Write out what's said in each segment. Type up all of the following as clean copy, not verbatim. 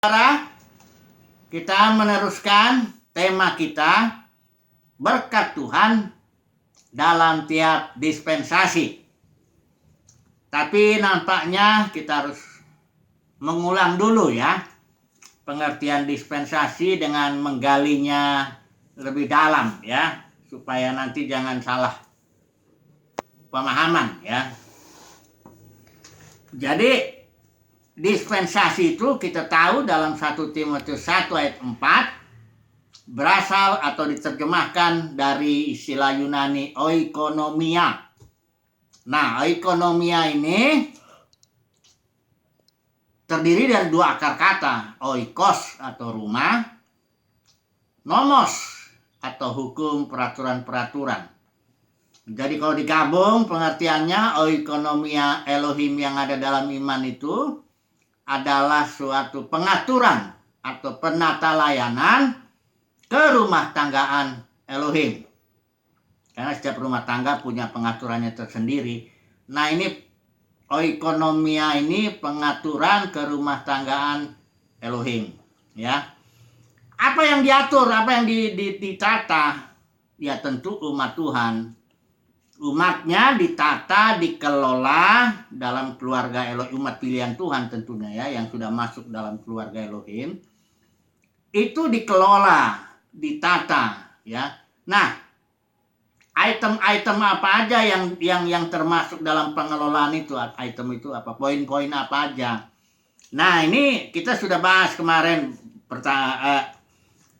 Saudara, kita meneruskan tema kita berkat Tuhan dalam tiap dispensasi. Tapi nampaknya kita harus mengulang dulu ya pengertian dispensasi dengan menggalinya lebih dalam ya, supaya nanti jangan salah pemahaman ya. Jadi dispensasi itu kita tahu dalam 1 Timotius 1 ayat 4 berasal atau diterjemahkan dari istilah Yunani oikonomia. Nah, oikonomia ini terdiri dari dua akar kata, oikos atau rumah, nomos atau hukum, peraturan-peraturan. Jadi kalau digabung pengertiannya, oikonomia Elohim yang ada dalam iman itu adalah suatu pengaturan atau penata layanan kerumah tanggaan Elohim. Karena setiap rumah tangga punya pengaturannya tersendiri. Nah, ini oikonomia ini pengaturan kerumah tanggaan Elohim, ya. Apa yang diatur, apa yang ditata? Ya tentu umat Tuhan. Umatnya ditata, dikelola dalam keluarga Elohim, umat pilihan Tuhan tentunya ya, yang sudah masuk dalam keluarga Elohim. Itu dikelola, ditata ya. Nah, item-item apa aja yang termasuk dalam pengelolaan itu? Item itu apa? Poin-poin apa aja? Nah, ini kita sudah bahas kemarin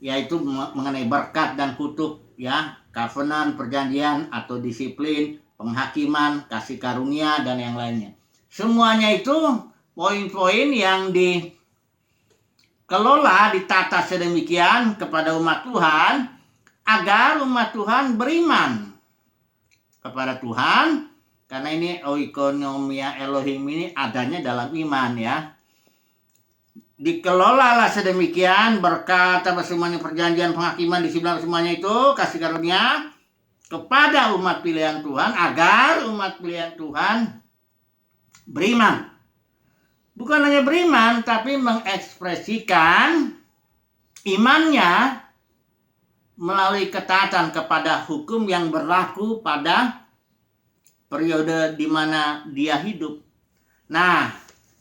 yaitu mengenai berkat dan kutuk ya, covenant, perjanjian atau disiplin, penghakiman, kasih karunia dan yang lainnya. Semuanya itu poin-poin yang dikelola, ditata sedemikian kepada umat Tuhan agar umat Tuhan beriman kepada Tuhan, karena ini oikonomia Elohim ini adanya dalam iman ya. Dikelolalah sedemikian berkat apa semuanya, perjanjian, penghakiman, disiplin, semuanya itu kasih karunia kepada umat pilihan Tuhan agar umat pilihan Tuhan beriman. Bukan hanya beriman tapi mengekspresikan imannya melalui ketaatan kepada hukum yang berlaku pada periode di mana dia hidup. Nah,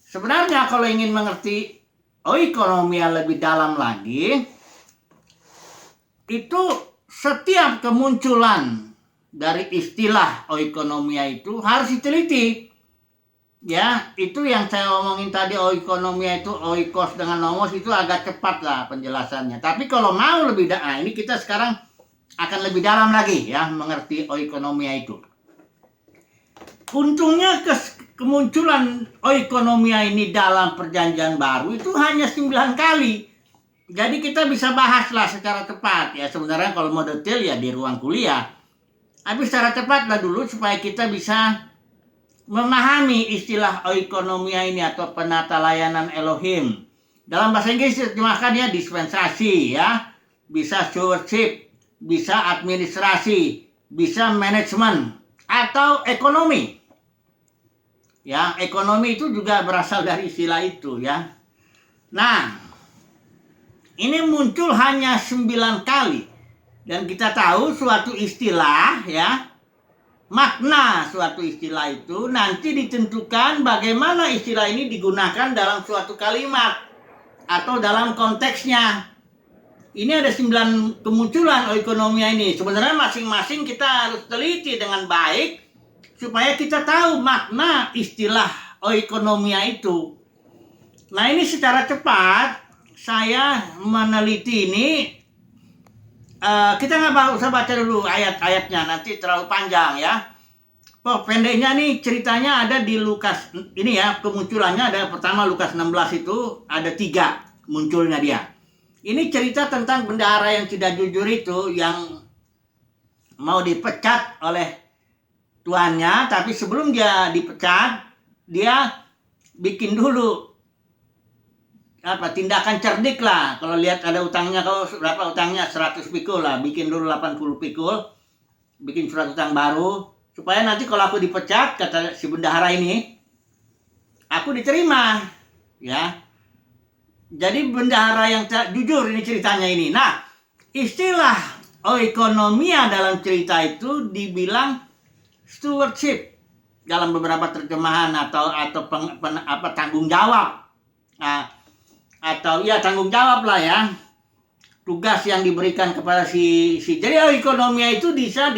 sebenarnya kalau ingin mengerti oikonomia lebih dalam lagi, itu setiap kemunculan dari istilah oikonomia itu harus diteliti. Ya, itu yang saya omongin tadi, oikonomia itu oikos dengan nomos itu agak cepat lah penjelasannya. Tapi kalau mau lebih dalam, ini kita sekarang akan lebih dalam lagi ya mengerti oikonomia itu. Untungnya kemunculan oikonomia ini dalam perjanjian baru itu hanya 9 kali. Jadi kita bisa bahaslah secara cepat ya. Sebenarnya kalau mau detail ya di ruang kuliah. Tapi secara cepat lah dulu supaya kita bisa memahami istilah oikonomia ini atau penata layanan Elohim. Dalam bahasa Inggris diterjemahkan ya dispensasi ya. Bisa stewardship, bisa administrasi, bisa manajemen atau ekonomi. Ya, ekonomi itu juga berasal dari istilah itu ya. Nah, ini muncul hanya 9 kali. Dan kita tahu suatu istilah ya, makna suatu istilah itu nanti ditentukan bagaimana istilah ini digunakan dalam suatu kalimat atau dalam konteksnya. Ini ada 9 kemunculan oikonomia ini. Sebenarnya masing-masing kita harus teliti dengan baik supaya kita tahu makna istilah oikonomia itu. Nah, ini secara cepat saya meneliti ini. Kita nggak usah baca dulu ayat-ayatnya, nanti terlalu panjang ya. Pendeknya nih ceritanya ada di Lukas ini ya, kemunculannya ada pertama Lukas 16 itu ada 3 munculnya dia. Ini cerita tentang bendahara yang tidak jujur itu yang mau dipecat oleh tuannya, tapi sebelum dia dipecat dia bikin dulu tindakan cerdik lah. Kalau lihat ada utangnya, kalau berapa utangnya 100 pikul lah, bikin dulu 80 pikul, bikin surat utang baru supaya nanti kalau aku dipecat, kata si bendahara ini, aku diterima ya. Jadi bendahara yang jujur ini ceritanya ini. Nah, istilah oikonomia dalam cerita itu dibilang stewardship dalam beberapa terjemahan atau tanggung jawab. Nah, atau ya tanggung jawab lah ya. Tugas yang diberikan kepada jadi oikonomia itu bisa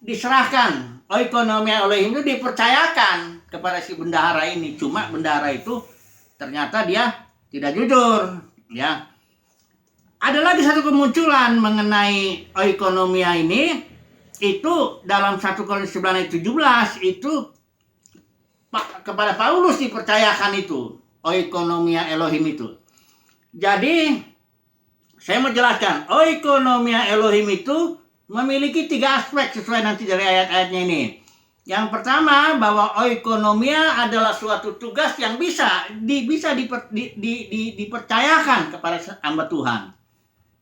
diserahkan. Oikonomia Elohim itu dipercayakan kepada si bendahara ini. Cuma bendahara itu ternyata dia tidak jujur, ya. Ada lagi satu kemunculan mengenai oikonomia ini, itu dalam 1 Korintus 9 ayat 17 itu kepada Paulus dipercayakan itu oikonomia Elohim itu. Jadi saya mau jelaskan, oikonomia Elohim itu memiliki 3 aspek sesuai nanti dari ayat-ayatnya ini. Yang pertama, bahwa oikonomia adalah suatu tugas yang bisa dipercayakan kepada hamba Tuhan.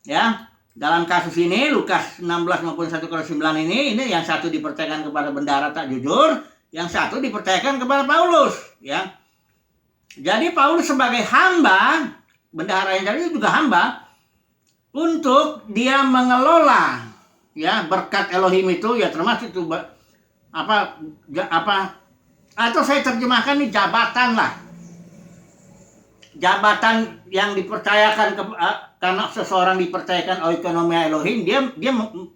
Ya, dalam kasus ini Lukas 16 maupun 1 Korintus 9 ini yang satu dipercayakan kepada bendahara tak jujur, yang satu dipercayakan kepada Paulus, ya. Jadi Paulus sebagai hamba, bendahara yang tadi juga hamba, untuk dia mengelola ya berkat Elohim itu, ya termasuk itu atau saya terjemahkan ini jabatan lah, jabatan yang dipercayakan karena seseorang dipercayakan oikonomia Elohim, dia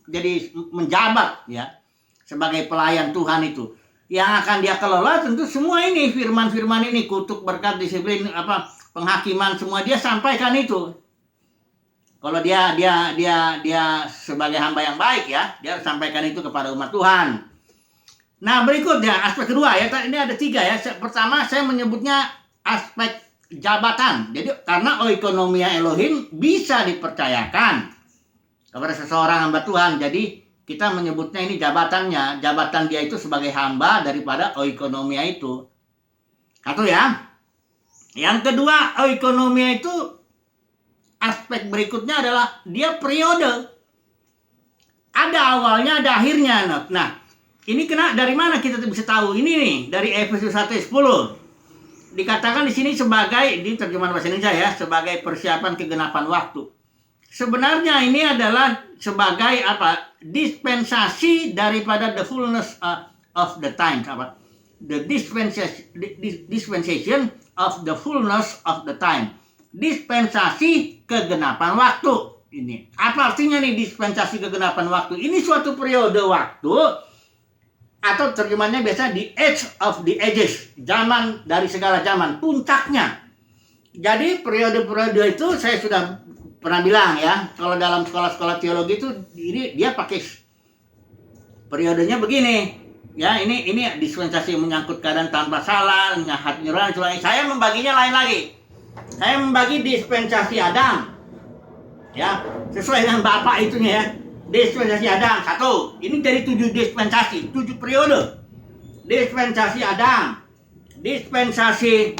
jadi menjabat ya sebagai pelayan Tuhan itu. Yang akan dia kelola tentu semua ini firman-firman ini, kutuk, berkat, disiplin, penghakiman, semua dia sampaikan itu. Kalau dia sebagai hamba yang baik ya, dia harus sampaikan itu kepada umat Tuhan. Nah, berikutnya aspek kedua ya, ini ada 3 ya. Pertama saya menyebutnya aspek jabatan. Jadi karena oikonomia Elohim bisa dipercayakan kepada seseorang hamba Tuhan. Jadi kita menyebutnya ini jabatannya. Jabatan dia itu sebagai hamba daripada oikonomia itu. Satu ya. Yang kedua, oikonomia itu aspek berikutnya adalah dia periode. Ada awalnya, ada akhirnya. Nah, ini dari mana kita bisa tahu? Ini nih, dari Efesus 1:10. Dikatakan di sini sebagai, di terjemahan bahasa Indonesia ya, sebagai persiapan kegenapan waktu. Sebenarnya ini adalah sebagai dispensasi daripada the fullness of the time, the dispensation of the fullness of the time. Dispensasi kegenapan waktu. Ini apa artinya nih dispensasi kegenapan waktu? Ini suatu periode waktu, atau terjemahnya biasa the age of the ages, zaman dari segala zaman, puncaknya. Jadi periode-periode itu saya sudah pernah bilang ya, kalau dalam sekolah-sekolah teologi itu dia pakai periodenya begini. Ya, ini dispensasi menyangkut keadaan tanpa salah, hati nurani. Saya membaginya lain lagi. Saya membagi dispensasi Adam. Ya, sesuai dengan Bapak itunya ya. Dispensasi Adam 1. Ini dari 7 dispensasi, 7 periode. Dispensasi Adam, dispensasi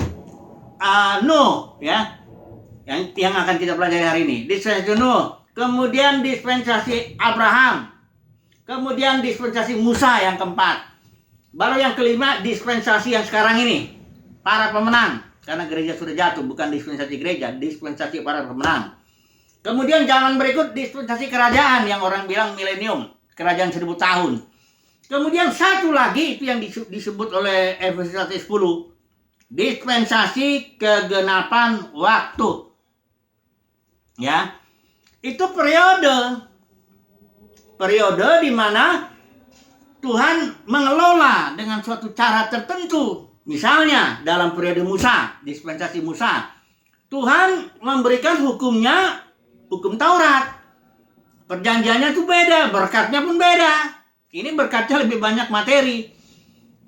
Nuh ya. Yang akan kita pelajari hari ini. Dispensasi Nuh, kemudian dispensasi Abraham. Kemudian dispensasi Musa yang keempat. Baru yang kelima dispensasi yang sekarang ini, para pemenang. Karena gereja sudah jatuh, bukan dispensasi gereja, dispensasi para pemenang. Kemudian zaman berikut dispensasi kerajaan yang orang bilang milenium, kerajaan 1000 tahun. Kemudian satu lagi itu yang disebut oleh Efesus 1:10, dispensasi kegenapan waktu. Ya. Itu periode di mana Tuhan mengelola dengan suatu cara tertentu. Misalnya dalam periode Musa, dispensasi Musa, Tuhan memberikan hukumnya, hukum Taurat. Perjanjiannya itu beda, berkatnya pun beda. Ini berkatnya lebih banyak materi.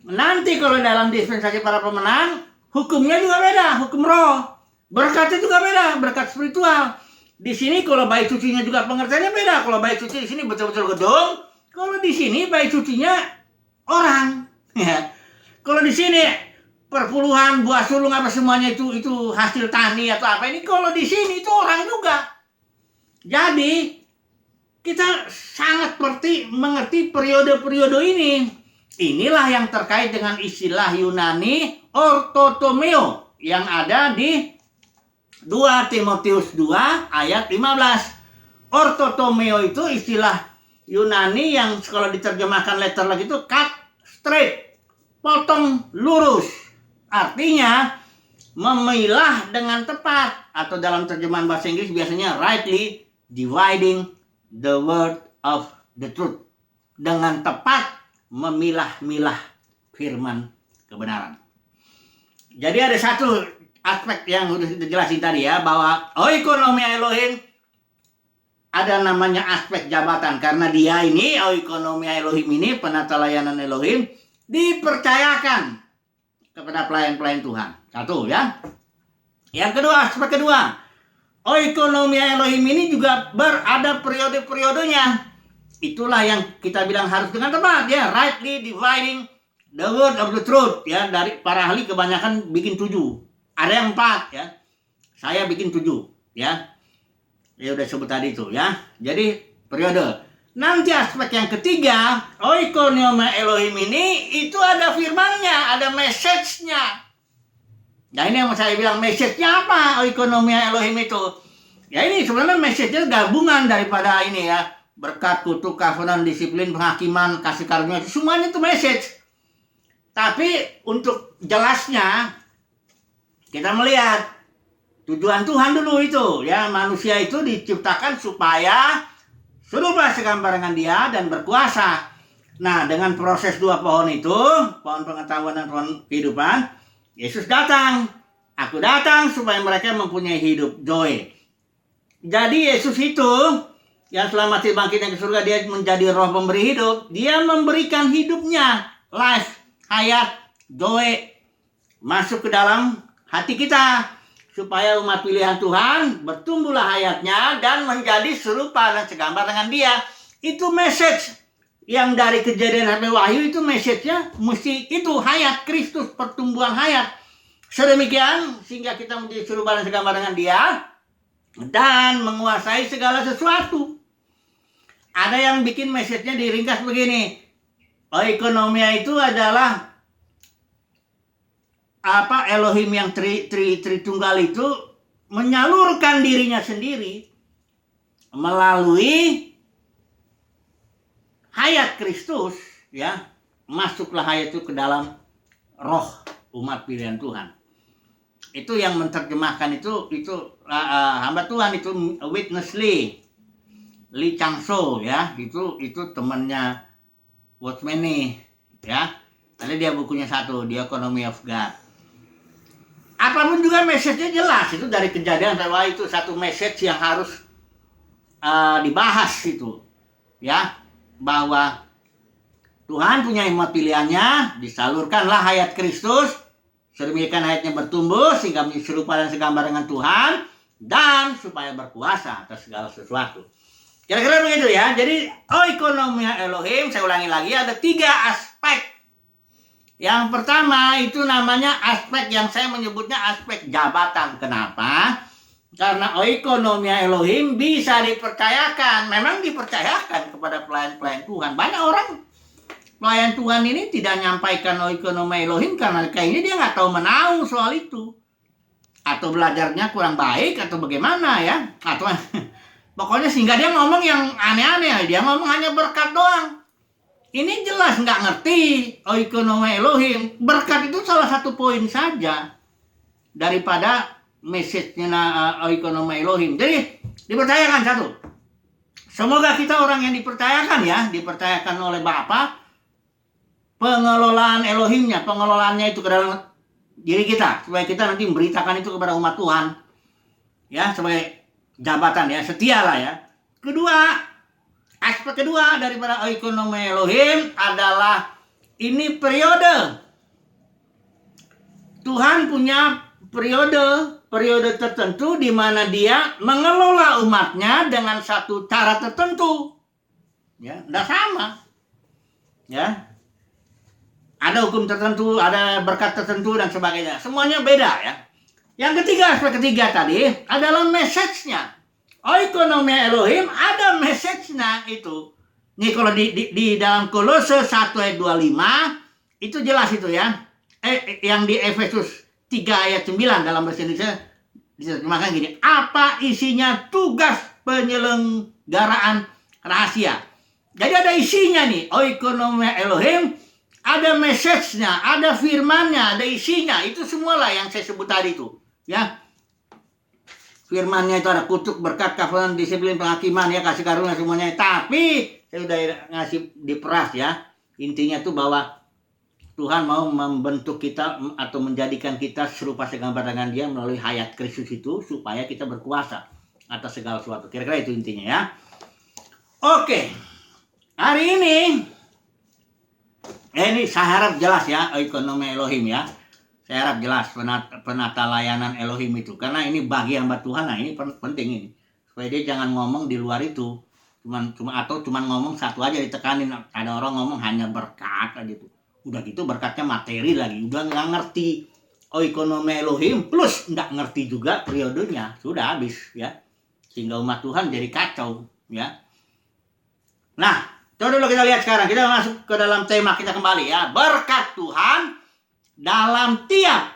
Nanti kalau dalam dispensasi para pemenang, hukumnya juga beda, hukum roh. Berkatnya juga beda, berkat spiritual. Di sini kalau bait sucinya juga pengertiannya beda. Kalau bait suci di sini betul-betul gedung, kalau di sini bait sucinya orang. Ya. Kalau di sini perpuluhan, buah sulung apa semuanya itu hasil tani atau apa, ini kalau di sini itu orang juga. Jadi kita sangat mengerti periode-periode ini. Inilah yang terkait dengan istilah Yunani ortotomeo yang ada di 2 Timotius 2 ayat 15. Ortotomeo itu istilah Yunani yang kalau diterjemahkan letter lagi itu cut straight, potong lurus. Artinya memilah dengan tepat, atau dalam terjemahan bahasa Inggris biasanya rightly dividing the word of the truth. Dengan tepat memilah-milah firman kebenaran. Jadi ada satu aspek yang sudah dijelasin tadi ya, bahwa oikonomia Elohim ada namanya aspek jabatan, karena dia ini oikonomia Elohim ini, penata layanan Elohim, dipercayakan kepada pelayan-pelayan Tuhan. Satu ya. Yang kedua, aspek kedua, oikonomia Elohim ini juga berada periode-periodenya. Itulah yang kita bilang harus dengan tepat ya, rightly dividing the word of the truth ya. Dari para ahli kebanyakan bikin 7. Ada yang 4 ya. Saya bikin 7 ya. Ya udah sebut tadi itu ya. Jadi periode. Nanti aspek yang ketiga, oikonomia Elohim ini itu ada firmannya, ada message-nya. Nah ini yang saya bilang, message-nya apa oikonomia Elohim itu? Ya ini sebenarnya message-nya gabungan daripada ini ya. Berkat, kutuk, kafanan, disiplin, penghakiman, kasih karunia, semuanya itu message. Tapi untuk jelasnya kita melihat tujuan Tuhan dulu itu ya, manusia itu diciptakan supaya serupa segambar dengan dia dan berkuasa. Nah, dengan proses 2 pohon itu, pohon pengetahuan dan pohon kehidupan, Yesus datang. Aku datang supaya mereka mempunyai hidup, joy. Jadi Yesus itu yang setelah mati bangkitnya ke surga, dia menjadi roh pemberi hidup. Dia memberikan hidupnya, life, hayat, joy, masuk ke dalam hati kita, supaya umat pilihan Tuhan bertumbuhlah hayatnya dan menjadi serupa dan segambar dengan dia. Itu message yang dari Kejadian sampai Wahyu, itu message-nya mesti itu hayat Kristus, pertumbuhan hayat. Sedemikian sehingga kita menjadi serupa dan segambar dengan dia dan menguasai segala sesuatu. Ada yang bikin message-nya diringkas begini. Oikonomia itu adalah Elohim yang Tritunggal itu menyalurkan dirinya sendiri melalui hayat Kristus ya, masuklah hayat itu ke dalam roh umat pilihan Tuhan. Itu yang menerjemahkan itu hamba Tuhan itu Witness Lee Changso ya, itu temannya Watchman nih ya. Ada dia bukunya satu, The Economy of God. Apapun juga message-nya jelas, itu dari Kejadian sampai Wahyu, itu satu message yang harus dibahas itu ya, bahwa Tuhan punya umat pilihannya, disalurkanlah hayat Kristus, sedemikian hayatnya bertumbuh sehingga menjadi serupa dan segambar dengan Tuhan, dan supaya berkuasa atas segala sesuatu. Kira-kira begitu ya. Jadi oikonomia Elohim, saya ulangi lagi, ada 3 aspek. Yang pertama itu namanya aspek yang saya menyebutnya aspek jabatan. Kenapa? Karena oikonomia Elohim bisa dipercayakan. Memang dipercayakan kepada pelayan-pelayan Tuhan. Banyak orang pelayan Tuhan ini tidak menyampaikan oikonomia Elohim karena kayaknya dia nggak tahu menahu soal itu. Atau belajarnya kurang baik atau bagaimana ya. Atau pokoknya sehingga dia ngomong yang aneh-aneh. Dia ngomong hanya berkat doang. Ini jelas nggak ngerti oikonomia Elohim. Berkat itu salah satu poin saja daripada message-nya oikonomia Elohim. Jadi dipercayakan satu. Semoga kita orang yang dipercayakan ya, dipercayakan oleh Bapa, pengelolaan Elohimnya, pengelolaannya itu ke dalam diri kita, supaya kita nanti memberitakan itu kepada umat Tuhan. Ya, sebagai jabatan ya, setia lah ya. Kedua, aspek kedua daripada oikonomia Elohim adalah ini periode. Tuhan punya periode tertentu di mana dia mengelola umatnya dengan satu cara tertentu. Ya, tidak sama. Ya. Ada hukum tertentu, ada berkat tertentu dan sebagainya. Semuanya beda ya. Yang ketiga, aspek ketiga tadi adalah message-nya. Oikonomia Elohim ada message-nya itu. Nih kalau di dalam Kolose 1 ayat 25 itu jelas itu ya. Yang di Efesus 3 ayat 9 dalam bahasa Indonesia diterjemahkan gini, apa isinya tugas penyelenggaraan rahasia. Jadi ada isinya nih, oikonomia Elohim, ada message-nya, ada firman-nya, ada isinya. Itu semualah yang saya sebut tadi itu, ya. Firman-nya itu ada kutuk, berkat, kafaran, disiplin, penghakiman, ya, kasih karunia semuanya. Tapi saya udah ngasih diperas, ya. Intinya tuh bahwa Tuhan mau membentuk kita atau menjadikan kita serupa segambar dengan Dia melalui hayat Kristus itu supaya kita berkuasa atas segala sesuatu. Kira-kira itu intinya, ya. Oke. Hari ini saya harap jelas ya, ekonomi Elohim, ya. Saya harap jelas penata layanan Elohim itu, karena ini bagi hamba Tuhan. Nah, ini penting ini, supaya dia jangan ngomong di luar itu, cuma ngomong satu aja ditekanin. Ada orang ngomong hanya berkat aja tuh, udah gitu berkatnya materi lagi, udah nggak ngerti ekonomi Elohim, plus nggak ngerti juga periodenya, sudah habis, ya, sehingga umat Tuhan jadi kacau, ya. Nah, coba dulu kita lihat sekarang, kita masuk ke dalam tema kita kembali, ya, berkat Tuhan dalam tiap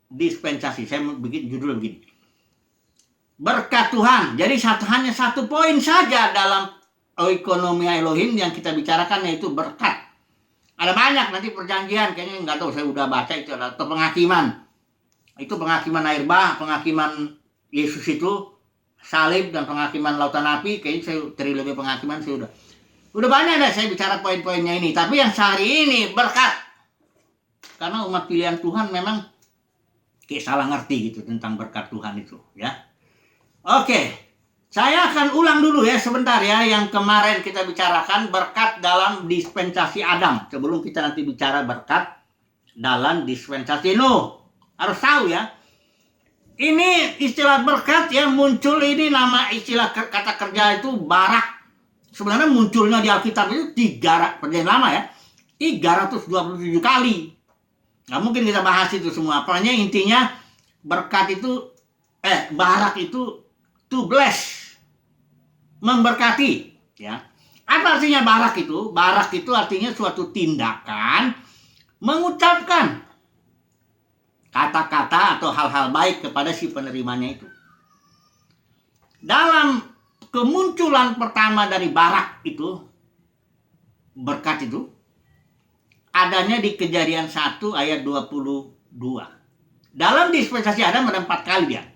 dispensasi. Saya bikin judul begini, berkat Tuhan. Jadi hanya satu poin saja dalam ekonomi Elohim yang kita bicarakan, yaitu berkat. Ada banyak nanti perjanjian, kayaknya nggak tahu, saya udah baca itu, atau penghakiman. Itu penghakiman air bah, penghakiman Yesus itu, salib, dan penghakiman lautan api. Kayaknya saya lebih penghakiman, saya udah banyak dah saya bicara poin-poinnya ini. Tapi yang sehari ini berkat. Karena umat pilihan Tuhan memang kayak salah ngerti gitu tentang berkat Tuhan itu, ya. Oke, saya akan ulang dulu ya sebentar, ya, yang kemarin kita bicarakan berkat dalam dispensasi Adam. Sebelum kita nanti bicara berkat dalam dispensasi Nuh. Harus tahu, ya. Ini istilah berkat, ya, muncul ini nama istilah kata kerja itu barak. Sebenarnya munculnya di Alkitab itu perjanjian lama, ya, 327 kali. Nggak mungkin kita bahas itu semua. Pokoknya intinya berkat itu, barak itu to bless, memberkati, ya. Apa artinya barak itu? Barak itu artinya suatu tindakan mengucapkan kata-kata atau hal-hal baik kepada si penerimanya itu. Dalam kemunculan pertama dari barak itu, berkat itu, adanya di Kejadian 1 ayat 22. Dalam dispensasi Adam ada 4 kali dia.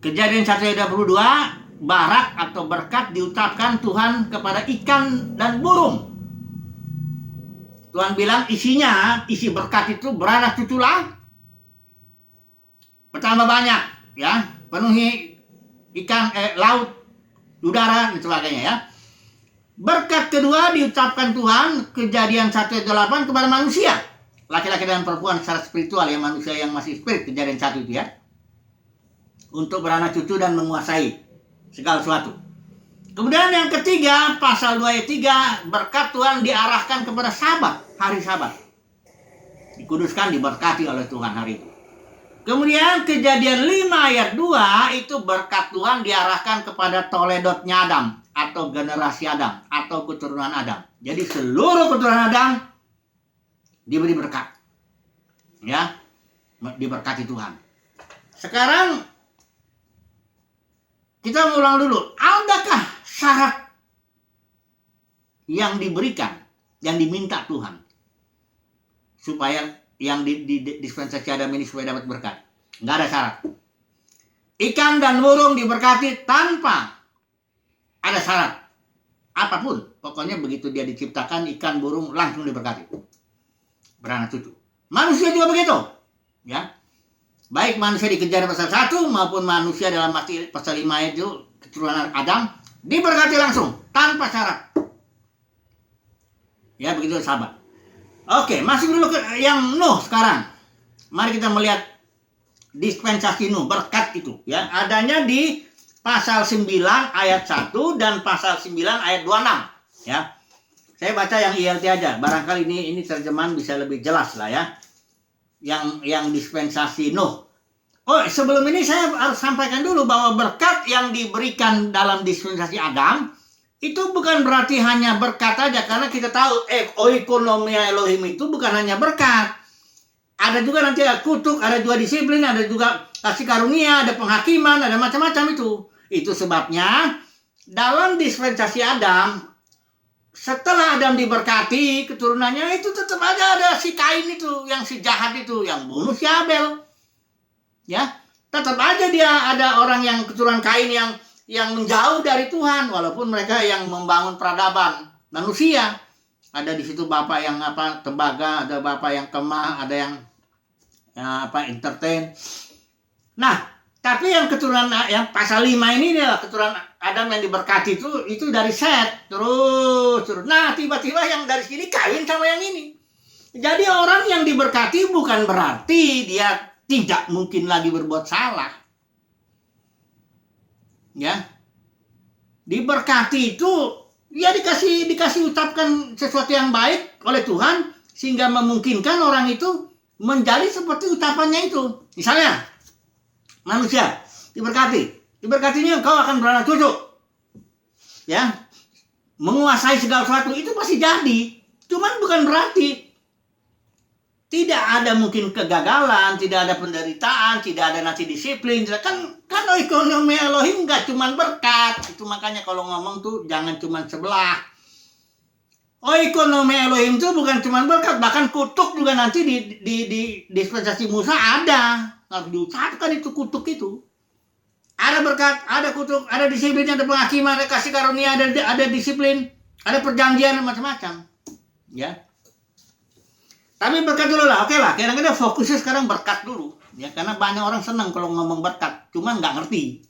Kejadian 1 ayat 22, barak atau berkat diucapkan Tuhan kepada ikan dan burung. Tuhan bilang isi berkat itu beranak cuculah, bertambah banyak, ya, penuhi ikan, laut, udara, dan sebagainya, ya. Berkat kedua diucapkan Tuhan, Kejadian 1:8, kepada manusia, laki-laki dan perempuan secara spiritual, ya, manusia yang masih spirit, Kejadian 1 itu, ya, untuk beranak cucu dan menguasai segala sesuatu. Kemudian yang ketiga, pasal 2 ayat 3, berkat Tuhan diarahkan kepada Sabat, hari Sabat, dikuduskan, diberkati oleh Tuhan hari itu. Kemudian Kejadian 5 ayat 2 itu berkat Tuhan diarahkan kepada toledotnya Adam, atau generasi Adam, atau keturunan Adam. Jadi seluruh keturunan Adam diberi berkat, ya, diberkati Tuhan. Sekarang kita ulang dulu, adakah syarat yang diberikan, yang diminta Tuhan supaya yang di dispensasi Adam ini supaya dapat berkat? Nggak ada syarat. Ikan dan burung diberkati tanpa ada syarat apapun. Pokoknya begitu dia diciptakan, ikan, burung langsung diberkati, beranak cucu. Manusia juga begitu, ya. Baik manusia di Kejadian pasal 1 maupun manusia dalam pasal 5 itu, keturunan Adam, diberkati langsung tanpa syarat. Ya, begitu sahabat. Oke, masuk dulu ke yang Nuh sekarang. Mari kita melihat dispensasi Nuh, berkat itu, ya. Adanya di pasal 9 ayat 1 dan pasal 9 ayat 26, ya. Saya baca yang ILT aja, barangkali ini terjemahan bisa lebih jelas lah, ya. Yang dispensasi Nuh. Oh, sebelum ini saya harus sampaikan dulu bahwa berkat yang diberikan dalam dispensasi Adam itu bukan berarti hanya berkat aja, karena kita tahu ekonomi Elohim itu bukan hanya berkat. ada juga nanti kutuk, ada juga disiplin, ada juga kasih karunia, ada penghakiman, ada macam-macam itu. Itu sebabnya dalam dispensasi Adam, setelah Adam diberkati keturunannya, itu tetap ada si Kain itu, yang si jahat itu, yang bunuh si Abel. Ya, tetap aja dia ada orang yang keturunan Kain yang menjauh dari Tuhan, walaupun mereka yang membangun peradaban manusia. Ada di situ bapak yang tembaga, ada bapak yang kemah, ada yang entertain. Nah, tapi yang keturunan yang pasal 5 ini adalah keturunan Adam yang diberkati itu dari Set terus. Nah, tiba-tiba yang dari sini kawin sama yang ini. Jadi orang yang diberkati bukan berarti dia tidak mungkin lagi berbuat salah. Ya. Diberkati itu ya dikasih ucapkan sesuatu yang baik oleh Tuhan sehingga memungkinkan orang itu menjadi seperti ucapannya itu. Misalnya, manusia diberkatinya kau akan beranak cucu. Ya. Menguasai segala sesuatu itu pasti jadi. Cuman bukan berarti tidak ada mungkin kegagalan, tidak ada penderitaan, tidak ada nanti disiplin. Kan ekonomi Elohim nggak cuma berkat. Itu makanya kalau ngomong tuh jangan cuma sebelah. Ekonomi Elohim itu bukan cuma berkat, bahkan kutuk juga nanti di dispensasi Musa ada. Harus diucapkan itu kutuk itu. Ada berkat, ada kutuk, ada disiplin, ada penghakiman, ada kasih karunia, ada disiplin, ada perjanjian macam-macam. Ya. Tapi berkat dulu lah, oke lah. Kira-kira fokusnya sekarang berkat dulu. Ya, karena banyak orang senang kalau ngomong berkat, cuman nggak ngerti.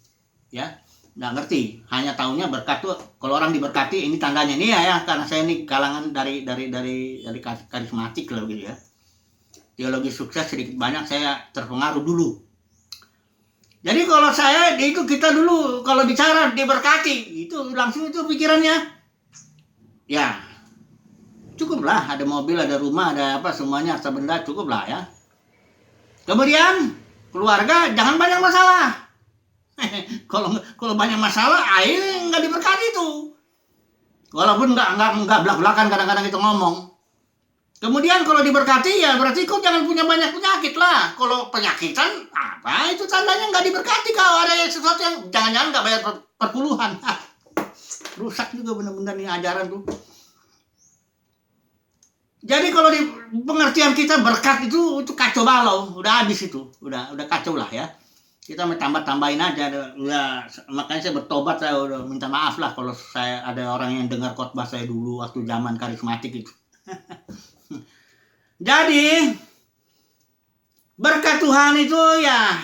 Ya. Nggak ngerti, hanya taunya berkat tuh kalau orang diberkati ini tandanya nih ya, karena saya ini kalangan dari karismatik lah gitu ya. Teologi sukses sedikit banyak saya terpengaruh dulu. Jadi kalau saya itu kita dulu kalau bicara diberkati itu langsung itu pikirannya ya cukuplah, ada mobil, ada rumah, ada apa semuanya harta benda cukuplah ya. Kemudian keluarga jangan banyak masalah. Kalau banyak masalah, akhirnya nggak diberkati itu. Walaupun nggak belak-belakan kadang-kadang itu ngomong. Kemudian kalau diberkati ya berarti kau jangan punya banyak penyakit lah. Kalau penyakitan apa itu tandanya nggak diberkati kau. Ada sesuatu yang jangan-jangan nggak bayar perpuluhan. Rusak juga benar-benar nih ajaran tuh. Jadi kalau di pengertian kita berkat itu kacau balau, udah habis itu, udah kacau lah ya. Kita tambah-tambahin aja, ya, makanya saya bertobat, saya udah minta maaf lah kalau saya ada orang yang dengar khotbah saya dulu waktu zaman karismatik itu. Jadi berkat Tuhan itu ya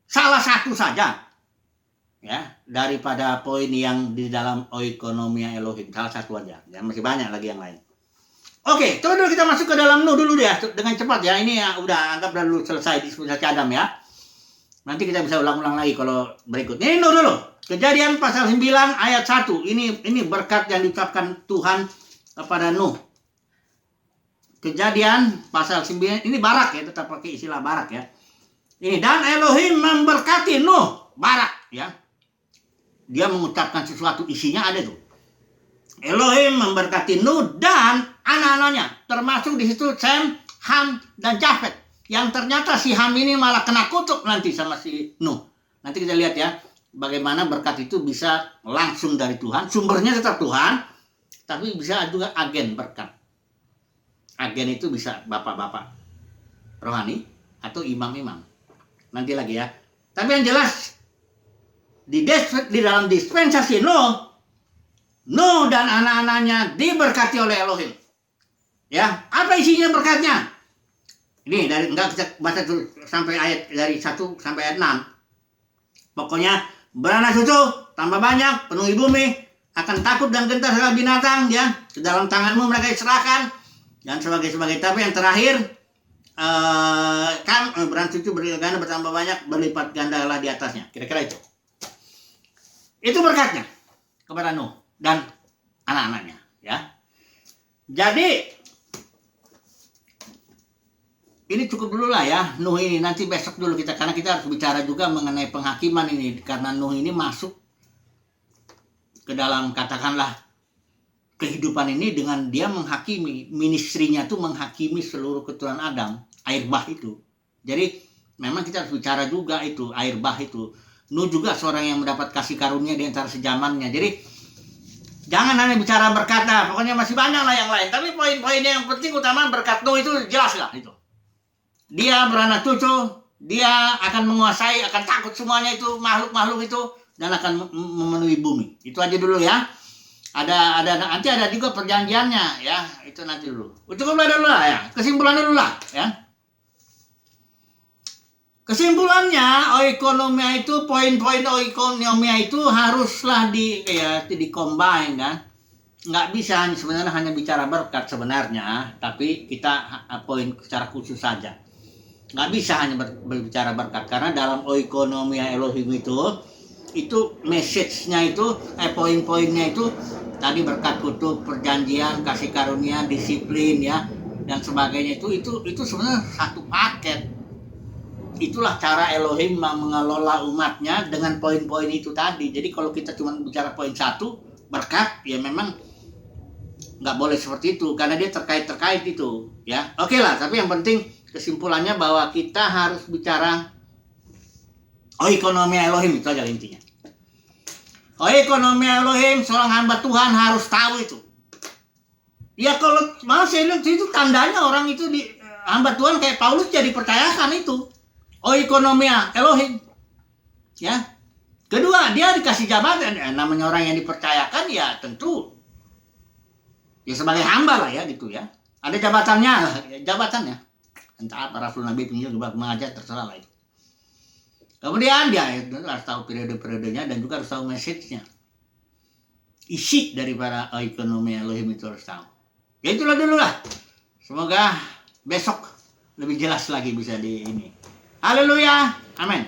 salah satu saja ya daripada poin yang di dalam oikonomia Elohim, salah satu aja, ya masih banyak lagi yang lain. Oke, coba dulu kita masuk ke dalam Nuh dulu ya dengan cepat ya. Ini ya udah anggap dulu selesai dispensasi Adam ya. Nanti kita bisa ulang-ulang lagi kalau berikut. Ini dulu. Kejadian pasal 9 ayat 1. Ini berkat yang diucapkan Tuhan kepada Nuh. Kejadian pasal 9 ini barak ya, tetap pakai istilah barak ya. Ini dan Elohim memberkati Nuh, barak ya. Dia mengucapkan sesuatu, isinya ada tuh. Elohim memberkati Nuh dan anak-anaknya, termasuk di situ Sem, Ham dan Jafet. Yang ternyata si Ham ini malah kena kutuk nanti sama si Nuh. Nanti kita lihat ya, bagaimana berkat itu bisa langsung dari Tuhan. Sumbernya tetap Tuhan, tapi bisa juga agen berkat. Agen itu bisa bapak-bapak rohani atau imam-imam. Nanti lagi ya. Tapi yang jelas, di dalam dispensasi Nuh dan anak-anaknya diberkati oleh Elohim. Ya, apa isinya berkatnya? Ini dari enggak kita baca sampai ayat dari 1 sampai ayat 6. Pokoknya beranak cucu, tambah banyak, penuhi bumi, akan takut dan gentar segala binatang ya. Ke dalam tanganmu mereka diserahkan dan sebagai. Tapi yang terakhir beranak cucu berganda bertambah banyak, berlipat gandalah di atasnya. Kira-kira itu. Itu berkatnya kepada Nuh dan anak-anaknya ya. Jadi ini cukup dulu lah ya, Nuh ini. Nanti besok dulu kita, karena kita harus bicara juga mengenai penghakiman ini. Karena Nuh ini masuk ke dalam katakanlah kehidupan ini dengan dia menghakimi, ministrinya tuh menghakimi seluruh keturunan Adam, air bah itu. Jadi memang kita harus bicara juga itu, air bah itu. Nuh juga seorang yang mendapat kasih karunia di antara sejamannya. Jadi jangan hanya bicara berkat, nah, pokoknya masih banyak lah yang lain. Tapi poin-poinnya yang penting utama berkat Nuh itu jelas lah itu. Dia beranak cucu, dia akan menguasai, akan takut semuanya itu, makhluk-makhluk itu, dan akan memenuhi bumi. Itu aja dulu ya. Nanti ada juga perjanjiannya ya, itu nanti dulu. Cukup dulu lah ya, kesimpulan dulu lah ya. Kesimpulannya, oikonomia itu, poin-poin oikonomia itu haruslah di-combine kan. Nggak bisa sebenarnya hanya bicara berkat sebenarnya, tapi kita poin secara khusus saja. Nggak bisa hanya berbicara berkat, karena dalam oikonomia Elohim itu message-nya itu, poin-poinnya itu tadi berkat, kutub, perjanjian, kasih karunia, disiplin ya, dan sebagainya itu sebenarnya satu paket. Itulah cara Elohim mengelola umatnya dengan poin-poin itu tadi. Jadi kalau kita cuma bicara poin satu, berkat, ya memang nggak boleh seperti itu, karena dia terkait itu ya. Oke lah, tapi yang penting kesimpulannya bahwa kita harus bicara oikonomia Elohim, itu aja intinya. Oikonomia Elohim, seorang hamba Tuhan harus tahu itu. Ya kalau mau saya lihat itu tandanya orang itu di hamba Tuhan kayak Paulus jadi percayakan itu. Oikonomia Elohim. Ya. Kedua, dia dikasih jabatan, namanya orang yang dipercayakan ya tentu ya sebagai hamba lah ya gitu ya. Ada jabatannya. Entah apa rasul, nabi, penginjil, mengajar, terserah lah itu. Kemudian dia harus tahu periode-periodenya dan juga harus tahu message-nya. Isi daripada ekonomi Elohim itu harus tahu. Ya itulah dulu lah. Semoga besok lebih jelas lagi bisa di ini. Haleluya. Amin.